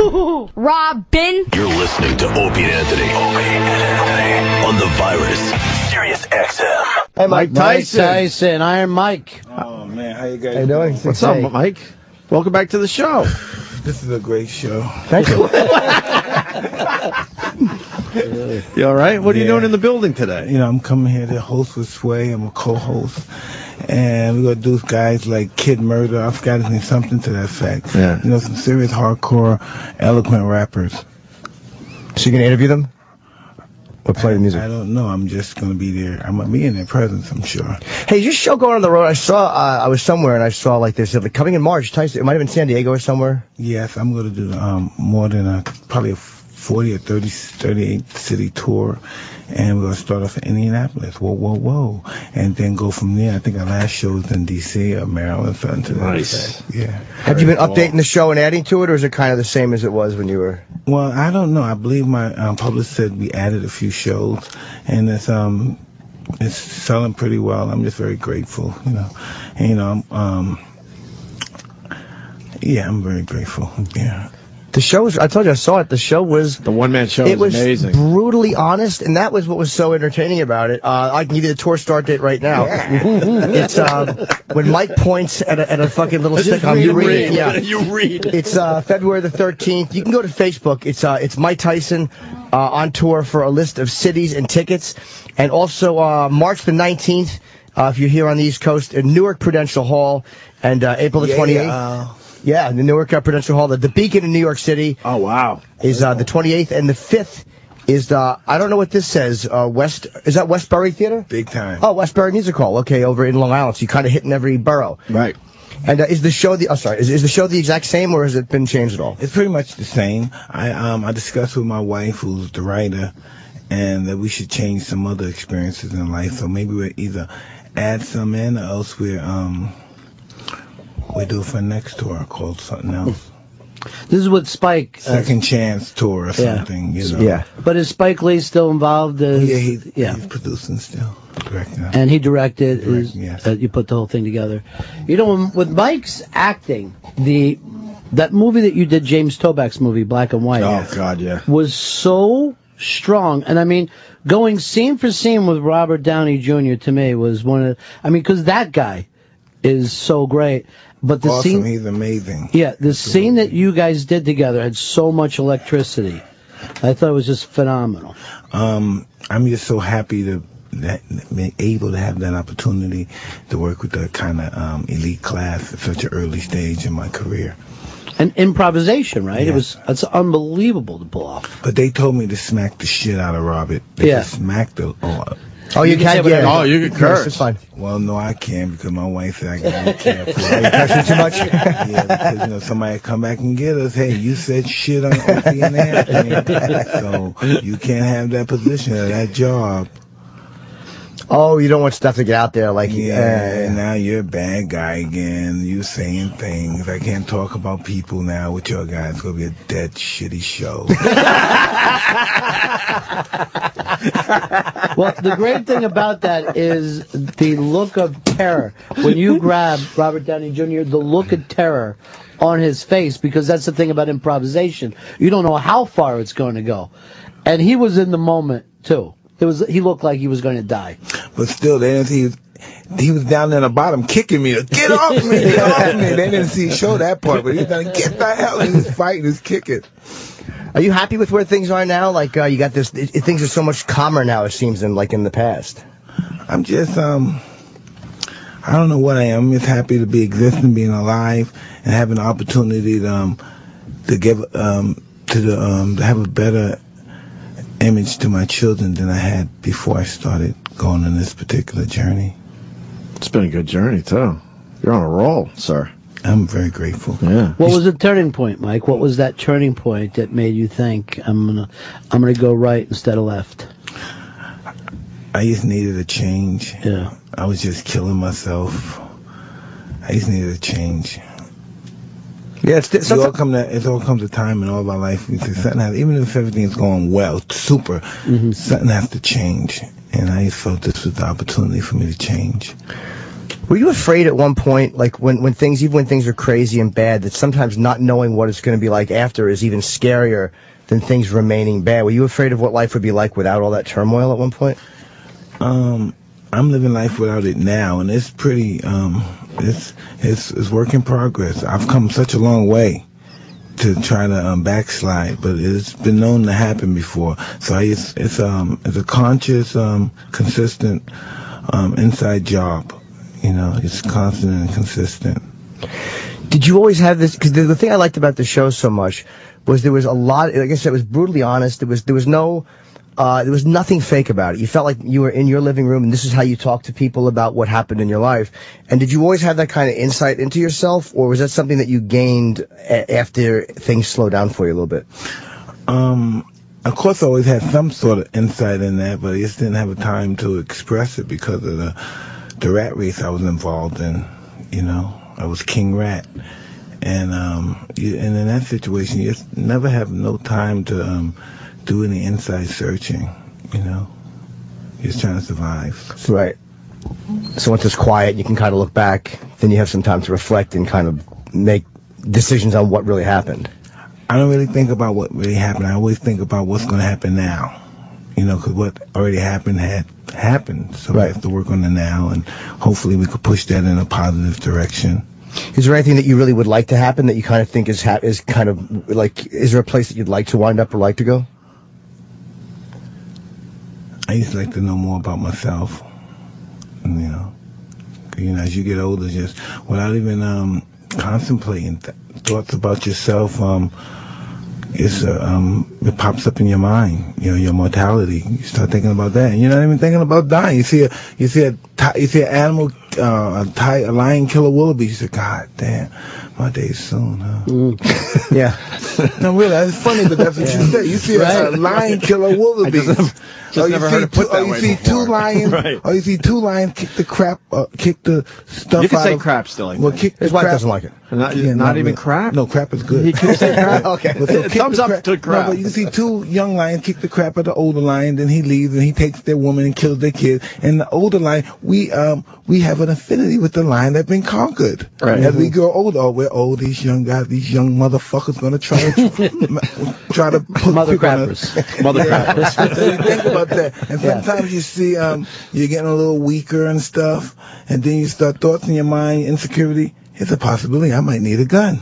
Robin. You're listening to Opie and Anthony. On the Virus, Sirius XM. Hey, Mike Tyson, Iron Mike. Oh, man, how you guys doing? What's up, Mike? Welcome back to the show. This is a great show. Thank you. You all right? What are you doing in the building today? You know, I'm coming here to host with Sway. I'm a co-host. And we're going to do guys like Kid Murder. I forgot his name, something to that effect. Yeah. You know, some serious, hardcore, eloquent rappers. So you can interview them? Or play the music? I don't know. I'm just going to be there. I'm going to be in their presence, I'm sure. Hey, is your show going on the road? I saw, I was somewhere and I saw like this, like coming in March, Tyson, it might have been San Diego or somewhere. Yes, I'm going to do more than probably a 40 or 38 city tour. And we're going to start off in Indianapolis. Whoa. And then go from there. I think our last show was in D.C. or Maryland. Something to that Nice. effect. Yeah. Have you been updating the show and adding to it, or is it kind of the same as it was when you were? Well, I don't know. I believe my publicist said we added a few shows, and it's selling pretty well. I'm just very grateful, you know. And, you know, I'm very grateful. Yeah. The show was, I told you, I saw it. The show was... The one-man show it was amazing. Brutally honest, and that was what was so entertaining about it. I can give you the tour start date right now. It's when Mike points at a fucking little sitcom. You read it. Yeah. You read. It's February the 13th. You can go to Facebook. It's Mike Tyson on tour for a list of cities and tickets. And also March the 19th, if you're here on the East Coast, in Newark Prudential Hall, and April the 28th. Yeah, the Newark Prudential Hall. The Beacon in New York City. Oh, wow. Is the 28th, and the 5th is the, I don't know what this says, is that Westbury Theater? Big time. Oh, Westbury Music Hall. Okay, over in Long Island. So you kind of hitting every borough. Right. And is the show is the show the exact same, or has it been changed at all? It's pretty much the same. I discussed with my wife, who's the writer, and that we should change some other experiences in life. So maybe we'll either add some in, or else we do it for next tour called something else. This is with Spike. Second Chance tour or something, you know. Yeah. But is Spike Lee still involved? He's producing still. Directing. And he directed. Yes. You put the whole thing together. You know, with Mike's acting, that movie that you did, James Toback's movie, Black and White. Oh, God, yeah. Was so strong. And I mean, going scene for scene with Robert Downey Jr. to me was one of, because that guy is so great. But the awesome, scene, he's amazing. Yeah, the scene that you guys did together had so much electricity. I thought it was just phenomenal. I'm just so happy to be able to have that opportunity to work with that kind of elite class at such an early stage in my career. And improvisation, right? Yeah. It's unbelievable to pull off. But they told me to smack the shit out of Robert. They just smacked the. Oh, you can, yeah. Oh, you can curse. It's fine. Well, no, I can't because my wife said I gotta be careful. Are you cursing too much? Yeah, because somebody come back and get us. Hey, you said shit on Opie and Anthony, so you can't have that position or that job. Oh, you don't want stuff to get out there like... Yeah, now you're a bad guy again. You saying things. I can't talk about people now with your guys. It's going to be a dead, shitty show. Well, the great thing about that is the look of terror. When you grab Robert Downey Jr., the look of terror on his face, because that's the thing about improvisation. You don't know how far it's going to go. And he was in the moment, too. He looked like he was going to die. But still, they didn't see he was down there at the bottom kicking me. Get off me! Get off me! They didn't show that part, but he was like, get the hell! He was fighting, he was kicking. Are you happy with where things are now? Like, you got this, things are so much calmer now, it seems, than like in the past. I'm just, I don't know what I am. I'm just happy to be existing, being alive, and having the opportunity to give, to have a better image to my children than I had before I started going on this particular journey. It's been a good journey, too. You're on a roll, sir. I'm very grateful. Yeah. What was the turning point, Mike? What was that turning point that made you think, I'm gonna go right instead of left? I just needed a change. Yeah. I was just killing myself. I just needed a change. Yeah, it all comes a time in all of our life. Something has, even if everything's going well, super, something has to change. And I just felt this was the opportunity for me to change. Were you afraid at one point, like when things, even when things are crazy and bad, that sometimes not knowing what it's going to be like after is even scarier than things remaining bad? Were you afraid of what life would be like without all that turmoil at one point? I'm living life without it now, and it's pretty, it's work in progress. I've come such a long way to try to backslide, but it's been known to happen before. So it's a conscious, consistent inside job. You know, it's constant and consistent. Did you always have this? Because the thing I liked about the show so much was there was a lot. Like I said, it was brutally honest. There was nothing fake about it. You felt like you were in your living room, and this is how you talk to people about what happened in your life. And did you always have that kind of insight into yourself, or was that something that you gained after things slowed down for you a little bit? Of course, I always had some sort of insight in that, but I just didn't have a time to express it because of the rat race I was involved in. You know, I was king rat, and in that situation, you just never have no time to do any inside searching. You know, you're just trying to survive. Right. So once it's quiet, you can kind of look back. Then you have some time to reflect and kind of make decisions on what really happened. I don't really think about what really happened. I always think about what's going to happen now. You know, because what already happened had happened. So we have to work on the now, and hopefully we could push that in a positive direction. Is there anything that you really would like to happen that you kind of think is kind of like, is there a place that you'd like to wind up or like to go? I just like to know more about myself. And, you know, as you get older, just without even contemplating thoughts about yourself, it pops up in your mind. You know, your mortality. You start thinking about that, and you're not even thinking about dying. You see an animal, a lion kill a wildebeest. You say, God damn, my day's soon, huh? Yeah. No, really, it's funny, but that's what you say. You see a lion kill a wildebeest. Never heard it put that way before. You see two lions kick the crap, kick the stuff. You can out say of, crap still. Like well, kick his the wife crap. doesn't like it. Not even crap. No, crap is good. He can say crap. Okay. So Thumbs up to crap. No, but you can see two young lions kick the crap out of the older lion. Then he leaves and he takes their woman and kills their kid. And the older lion, we have an affinity with the lion that's been conquered. Right. As we grow older, we're old. These young guys, these young motherfuckers, gonna try to put Mother crappers. Mother crappers. So you think about that, and sometimes you see you're getting a little weaker and stuff, and then you start thoughts in your mind, insecurity. It's a possibility I might need a gun,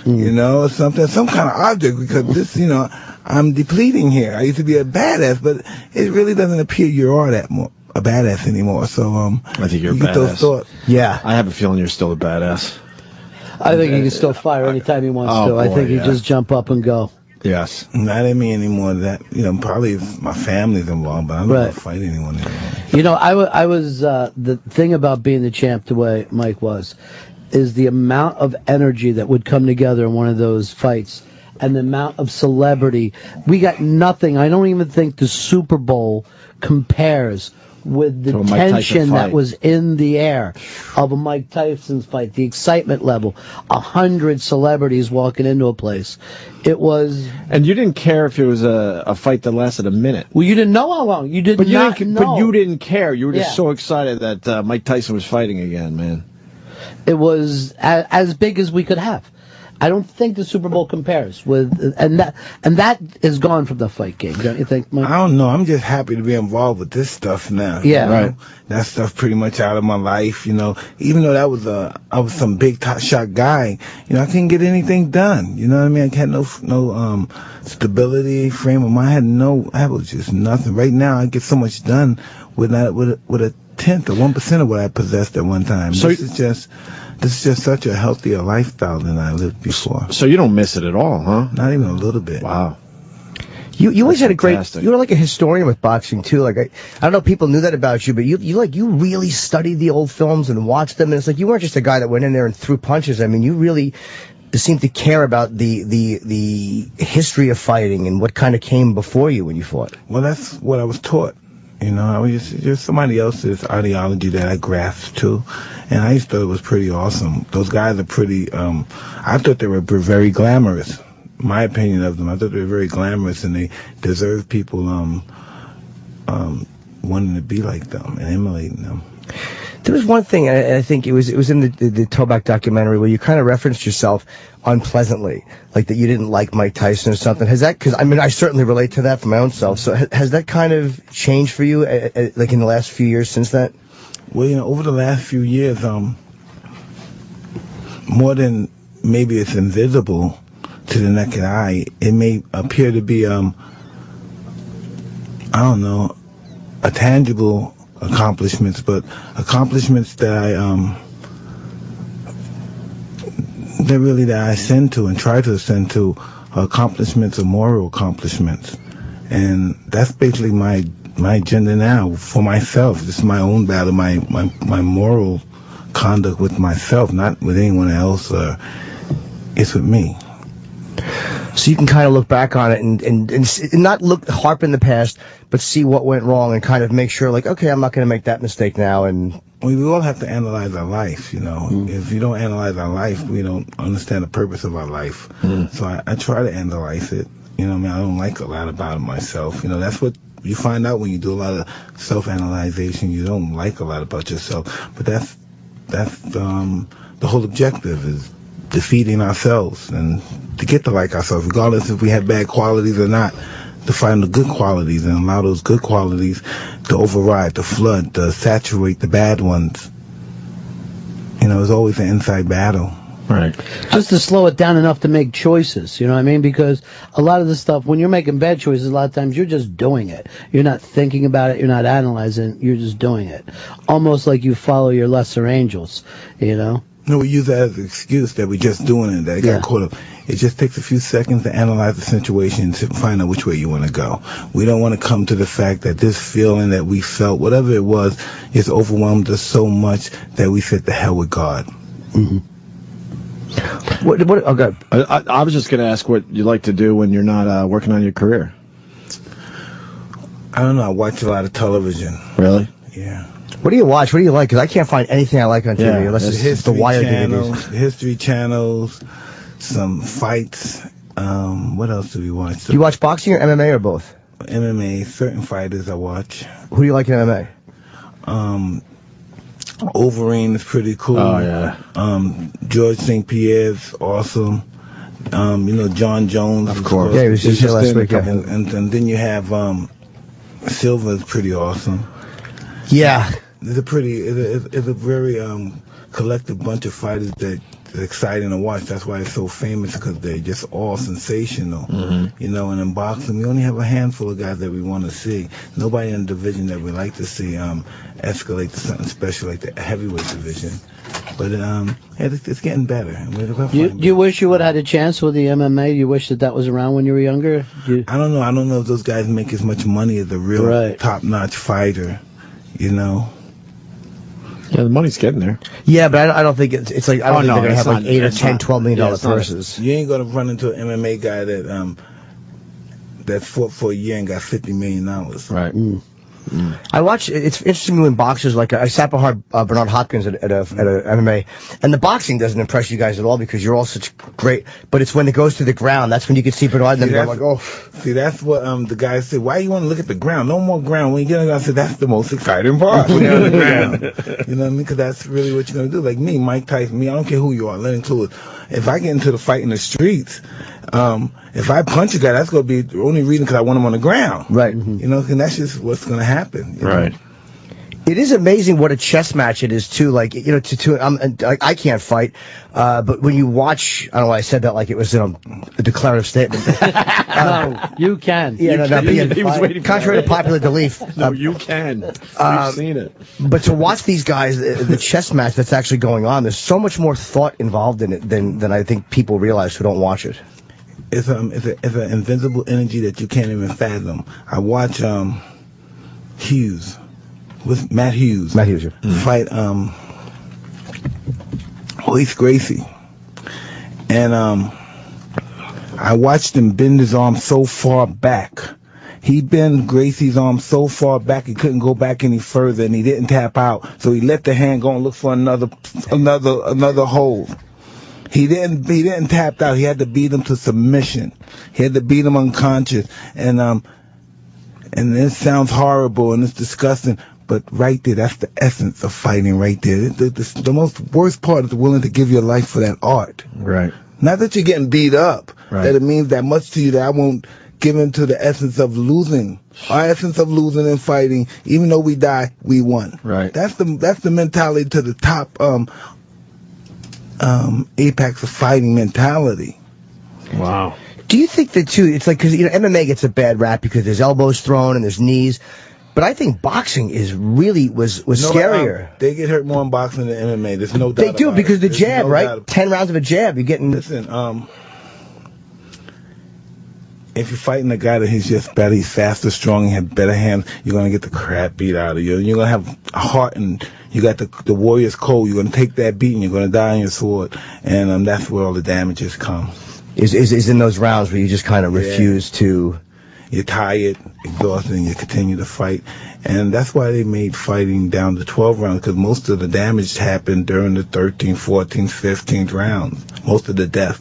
you know, some kind of object, because this, you know, I'm depleting here. I used to be a badass, but it really doesn't appear you are that more a badass anymore. So I think you're a get those badass. thoughts. Yeah. I have a feeling you're still a badass. I think he can still fire anytime he wants to. I think he just jump up and go. Yes. Not at me anymore. That, you know, probably if my family's involved, but I'm not gonna fight anyone anymore. You know, I was the thing about being the champ the way Mike was, is the amount of energy that would come together in one of those fights, and the amount of celebrity. We got nothing. I don't even think the Super Bowl compares with the tension that was in the air of a Mike Tyson's fight, the excitement level, 100 celebrities walking into a place. It was... And you didn't care if it was a fight that lasted a minute. Well, you didn't know how long. You did not know. But you didn't care. You were just so excited that Mike Tyson was fighting again, man. It was as big as we could have. I don't think the Super Bowl compares with, and that is gone from the fight game, don't you think, Mike? I don't know. I'm just happy to be involved with this stuff now. Yeah, you know? That stuff pretty much out of my life, you know. Even though I was some big top shot guy, you know, I couldn't get anything done. You know what I mean? I had no stability, frame of mind. I was just nothing. Right now, I get so much done with a tenth or 1% of what I possessed at one time. So this is just such a healthier lifestyle than I lived before. So you don't miss it at all, huh? Not even a little bit. Wow. You always had a great, you were like a historian with boxing too. Like I don't know if people knew that about you, but you really studied the old films and watched them, and it's like you weren't just a guy that went in there and threw punches. I mean, you really seemed to care about the history of fighting and what kind of came before you when you fought. Well, that's what I was taught. You know, I was just somebody else's ideology that I grasped to, and I just thought it was pretty awesome. Those guys are pretty, I thought they were very glamorous. My opinion of them, I thought they were very glamorous, and they deserve people wanting to be like them and emulating them. There was one thing, and I think it was in the Toback documentary where you kind of referenced yourself unpleasantly, like that you didn't like Mike Tyson or something. Has that, because I mean, I certainly relate to that for my own self. So has that kind of changed for you, like in the last few years since that? Well, you know, over the last few years, more than maybe it's invisible to the naked eye, it may appear to be, I don't know, a tangible accomplishments, but accomplishments that I ascend to and try to ascend to are accomplishments of moral accomplishments. And that's basically my agenda now for myself. This is my own battle, my moral conduct with myself, not with anyone else. It's with me. So you can kind of look back on it and not harp in the past, but see what went wrong and kind of make sure, like, okay, I'm not going to make that mistake now. And we all have to analyze our life, you know. If you don't analyze our life, we don't understand the purpose of our life. So I try to analyze it. You know what I mean? I don't like a lot about it myself. You know, that's what you find out when you do a lot of self-analyzation. You don't like a lot about yourself. But that's the whole objective, is defeating ourselves and to get to like ourselves, regardless if we have bad qualities or not, to find the good qualities and allow those good qualities to override, to flood, to saturate the bad ones. You know, it's always an inside battle. Right. Just to slow it down enough to make choices, you know what I mean? Because a lot of the stuff, when you're making bad choices, a lot of times you're just doing it. You're not thinking about it, you're not analyzing, you're just doing it. Almost like you follow your lesser angels, you know? No, we use that as an excuse that we're just doing it, that it got caught up. It just takes a few seconds to analyze the situation to find out which way you want to go. We don't want to come to the fact that this feeling that we felt, whatever it was, is overwhelmed us so much that we said, the hell with God. Mm-hmm. Okay. I was just going to ask what you like to do when you're not working on your career. I don't know. I watch a lot of television. Really? Yeah. What do you watch? What do you like? Because I can't find anything I like on TV unless it's the Wire channels, DVDs. History channels, some fights. What else do we watch? Do you watch boxing or MMA or both? MMA. Certain fighters I watch. Who do you like in MMA? Overeem is pretty cool. Oh, yeah. George St. Pierre's awesome. You know, John Jones. Of course. Yeah, he was just here last week. Yeah. And then you have Silva is pretty awesome. Yeah. It's a very collective bunch of fighters that is exciting to watch. That's why it's so famous, because they're just all sensational. You know, and in boxing, we only have a handful of guys that we want to see. Nobody in the division that we like to see escalate to something special like the heavyweight division. But it's getting better. You wish you would have had a chance with the MMA? You wish that was around when you were younger? I don't know. I don't know if those guys make as much money as a real top-notch fighter. You know. Yeah, the money's getting there. Yeah, but I don't think it's like, I don't think they're gonna have like $8 or $10, $12 million purses. You ain't gonna run into an MMA guy that fought for a year and got $50 million. Right. I watch. It's interesting when boxers, like I sat behind Bernard Hopkins at a MMA, and the boxing doesn't impress you guys at all because you're all such great. But it's when it goes to the ground, that's when you can see Bernard, and then they're like, oh. See, that's what the guy said. Why you want to look at the ground? No more ground. When you get on the ground, I said that's the most exciting part. When you're on the ground, you know what I mean? Because that's really what you're gonna do. Like me, Mike Tyson, I don't care who you are. Let into it. If I get into the fight in the streets, if I punch a guy, that's going to be the only reason because I want him on the ground. Right. You know, and that's just what's going to happen. Right. Know? It is amazing what a chess match it is too. Like, you know, I can't fight, but when you watch, I don't know why I said that like it was a declarative statement. No, you can. Yeah, he was waiting for contrary to popular belief. No, you can. We've seen it. But to watch these guys, the chess match that's actually going on, there's so much more thought involved in it than I think people realize who don't watch it. It's an invincible energy that you can't even fathom. I watch Hughes. With Matt Hughes. Fight Royce Gracie. And I watched him bend his arm so far back. He bent Gracie's arm so far back he couldn't go back any further, and he didn't tap out. So he let the hand go and look for another hold. He didn't tap out. He had to beat him to submission. He had to beat him unconscious. And it sounds horrible and it's disgusting, But right there, that's the essence of fighting right there. The most worst part is willing to give your life for that art. Right. Not that you're getting beat up, Right. that it means that much to you that I won't give in to the essence of losing. Our essence of losing and fighting, even though we die, we won. Right. That's the mentality to the top apex of fighting mentality. Wow. Do you think that too? It's like, because MMA gets a bad rap because there's elbows thrown and there's knees, but I think boxing is really was scarier. They get hurt more in boxing than MMA. There's no doubt. They do, because the jab, right? Doubt. 10 rounds of a jab, you're getting. Listen, if you're fighting a guy that he's just better, he's faster, strong, and has better hands, you're gonna get the crap beat out of you. You're gonna have a heart, and you got the warrior's code. You're gonna take that beat, and you're gonna die on your sword, and that's where all the damages come. Is in those rounds where you just kind of refuse to. You're tired, exhausted, and you continue to fight. And that's why they made fighting down to 12 rounds, because most of the damage happened during the 13th, 14th, 15th rounds. Most of the death.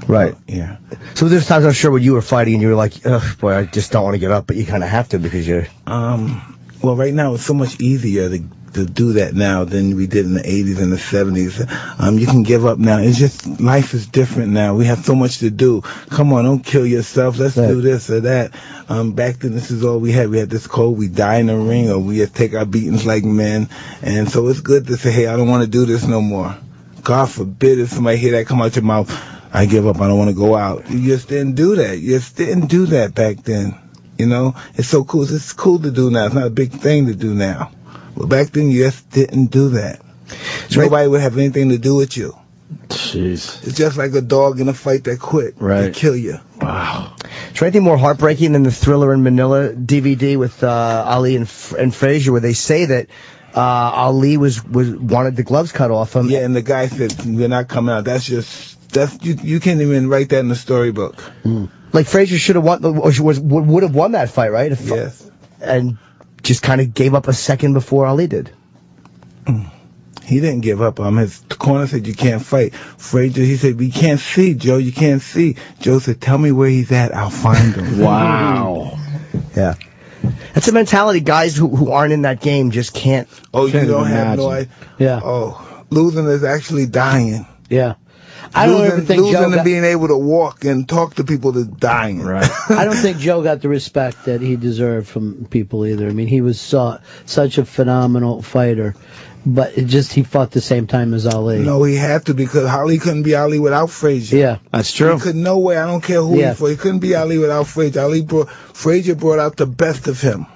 Right. Yeah. So there's times I'm sure when you were fighting and you were like, ugh, boy, I just don't want to get up, but you kind of have to because you're. Well, right now it's so much easier to do that now than we did in the 80s and the 70s. You can give up now. It's just, life is different now. We have so much to do. Come on, don't kill yourself. Let's do this or that. Back then, this is all we had. We had this code. We die in the ring, or we just take our beatings like men. And so it's good to say, hey, I don't want to do this no more. God forbid if somebody hear that come out your mouth, I give up. I don't want to go out. You just didn't do that. You just didn't do that back then. It's so cool. It's cool to do now. It's not a big thing to do now. But back then, you just didn't do that. So nobody would have anything to do with you. Jeez. It's just like a dog in a fight that quit. Right. They kill you. Wow. Is there anything more heartbreaking than the Thriller in Manila DVD with Ali and Frazier, where they say that Ali wanted the gloves cut off him? Yeah, and the guy said, we're not coming out. You can't even write that in the storybook. Like Frazier should have won, or would have won that fight, right? Yes. And just kind of gave up a second before Ali did. He didn't give up. His corner said, you can't fight. Frazier, he said, we can't see, Joe. You can't see. Joe said, tell me where he's at. I'll find him. Wow. Yeah. That's a mentality guys who aren't in that game just can't. Oh, you don't have no idea? Yeah. Oh, losing is actually dying. Yeah. I don't ever think losing Joe and being able to walk and talk to people is dying. Right. I don't think Joe got the respect that he deserved from people either. I mean, he was such a phenomenal fighter, but he fought the same time as Ali. No, he had to, because Ali couldn't be Ali without Frazier. Yeah. That's true. He could no way. I don't care who he fought. He couldn't be Ali without Frazier. Frazier brought out the best of him.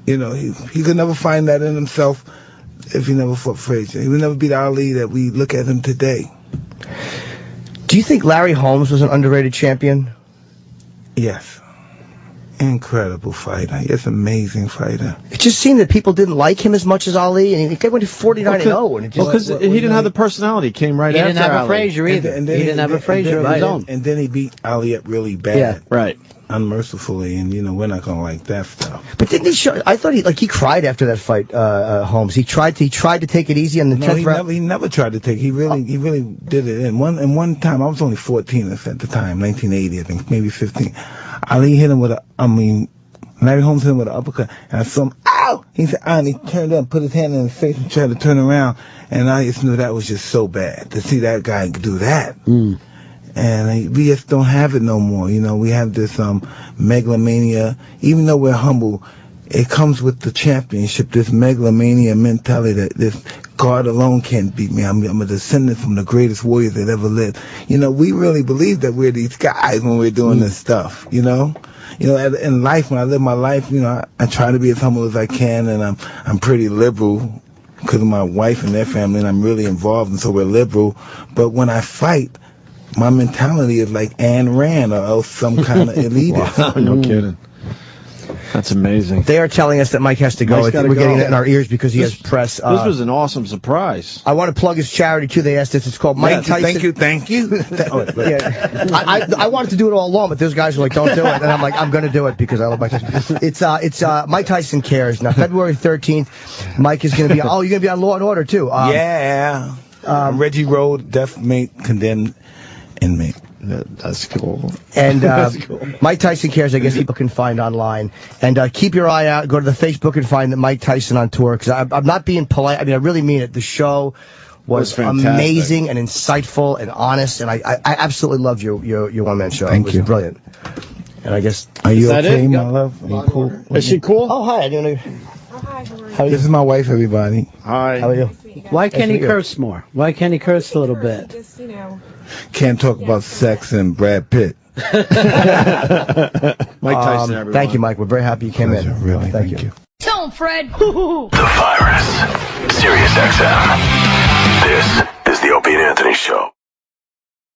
He could never find that in himself if he never fought Frazier. He would never be the Ali that we look at him today. Do you think Larry Holmes was an underrated champion? Yes. Incredible fighter. Yes, amazing fighter. It just seemed that people didn't like him as much as Ali, and he went to 49-0. Because he didn't have the personality. He came right after Ali. He didn't have a Frazier either. He didn't have a Frazier of his own. And then he beat Ali up really bad. Yeah. Right. Unmercifully, and we're not gonna like that stuff. But didn't he show? I thought he cried after that fight. Holmes. He tried to take it easy on the 10th round. He never tried to take. He really did it. And one time, I was only 14 at the time, 1980, I think, maybe 15. Ali hit him Larry Holmes hit him with an uppercut, and I saw him. Ow! He said, "Ah!" And he turned up, put his hand in his face, and tried to turn around. And I just knew that was just so bad to see that guy do that. And we just don't have it no more. We have this megalomania. Even though we're humble, it comes with the championship, this megalomania mentality that this God alone can't beat me. I'm a descendant from the greatest warriors that ever lived. We really believe that we're these guys when we're doing this stuff, in life, when I live my life, I try to be as humble as I can, and I'm pretty liberal because of my wife and their family, and I'm really involved, and so we're liberal. But when I fight, my mentality is like Ayn Rand or else some kind of elitist. Wow, no kidding. That's amazing. They are telling us that Mike has to go. Mike's gotta We're getting go. it in our ears because he has press. This was an awesome surprise. I want to plug his charity too. They asked us. It's called Mike Tyson. Thank you. Yeah. I wanted to do it all along, but those guys were like, "Don't do it," and I'm like, "I'm going to do it because I love Mike Tyson." It's Mike Tyson Cares now. February 13th, Mike is going to be. Oh, you're going to be on Law and Order too. Yeah. Reggie Road, death mate, condemned inmate. That's cool. And That's cool. Mike Tyson Cares, I guess people can find online. And keep your eye out. Go to the Facebook and find the Mike Tyson on Tour, because I'm not being polite. I mean, I really mean it. The show was amazing and insightful and honest, and I absolutely loved your one-man show. Thank it you. was brilliant. And I guess... Are you that okay, it? my love? Are you cool? Is she cool? Oh, hi. I didn't know... Hi, how are you? How are you? This is my wife, everybody. Hi. How are you? Why can't he Nice to meet you. curse more? Why can't he curse a little bit? Just, you know. Can't talk about sex and Brad Pitt. Mike Tyson, everyone. Thank you, Mike. We're very happy you came Pleasure, in. really. Thank you. Tell him, Fred. The Virus. Sirius XM. This is the Opie and Anthony Show.